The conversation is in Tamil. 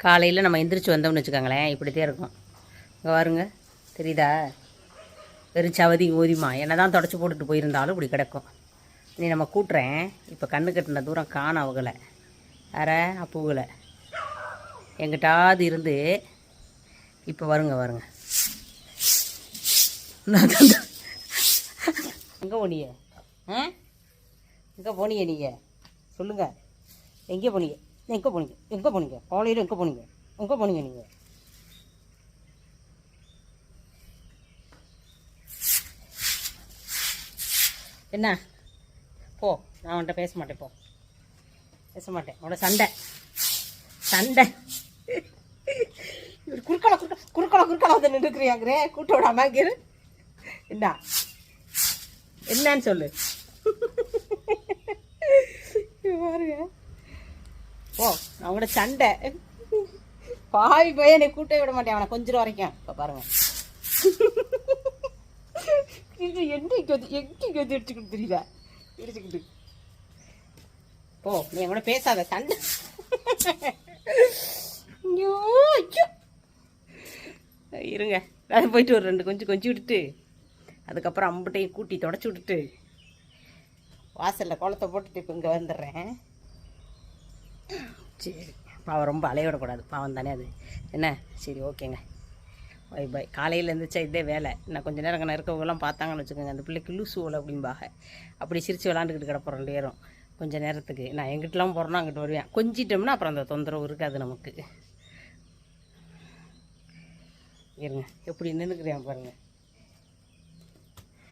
காலையில் நம்ம எந்திரிச்சு வந்தோம்னு வச்சுக்கோங்களேன், இப்படித்தான் இருக்கும். இங்கே பாருங்க, தெரியுதா? வெறும் சவதி ஊதிமா என்ன தான் தொடச்சி போட்டுட்டு போயிருந்தாலும் இப்படி கிடக்கும். நீ நம்ம கூட்டுறேன். இப்போ கண்ணு கட்டின தூரம் காண அவகளை வேற அப்பூகளை எங்கிட்டாவது இருந்து இப்போ வருங்க வருங்க. எங்கே போனீங்க? எங்கே போனீங்க நீங்கள்? சொல்லுங்கள், எங்கே போனீங்க? எங்கே போனீங்க? எங்கே போனீங்க? காலையில் எங்கே போனீங்க? எங்கே போனீங்க நீங்கள்? என்ன போ, நான் அவன்கிட்ட பேச மாட்டேன். போ, பேச மாட்டேன். அவனோட சண்டை சண்டை குறுக்களா வந்து நின்றுக்கிறியாங்கிறே கூட்ட விடாம. என்ன என்னன்னு சொல்லு. பாருங்க, ஓ அவங்களோட சண்டை. பாவி போய் என்னை கூட்ட விட மாட்டேன் அவனை கொஞ்சம் வரைக்கும். இப்போ பாருங்க, இது எங்கே இடிச்சுக்கிட்டு தெரியல, இடிச்சுக்கிட்டு. போ, நீ கூட பேசாத, சண்டை. ஐயோ ஐயோ, இருங்க, நான் போயிட்டு ஒரு 2 கொஞ்சம் விட்டுட்டு அதுக்கப்புறம் அம்பட்டையும் கூட்டி தொடச்சி விட்டுட்டு வாசலில் குளத்தை போட்டுட்டு இப்போ இங்கே வந்துடுறேன். சரி, பாவம் ரொம்ப அலையோடக்கூடாது, பாவம் தானே அது. என்ன, சரி ஓகேங்க, பை பை. காலையில் இருந்துச்சா இதே வேலை. நான் கொஞ்சம் நேரம் இருக்கவங்களாம் பார்த்தாங்கன்னு வச்சுக்கோங்க, அந்த பிள்ளைக்கு லூசு ஓலை அப்படிம்பாங்க. அப்படி சிரித்து விளாண்டுக்கிட்டு கிடப்போம் 2 பேரும் கொஞ்சம் நேரத்துக்கு. நான் எங்கிட்டலாம் போகிறேன்னா அங்கிட்டு வருவேன். கொஞ்சிட்டோம்னா அப்புறம் அந்த தொந்தரவு இருக்காது நமக்கு. இருங்க, எப்படி நின்றுக்கிறேன் பாருங்கள்.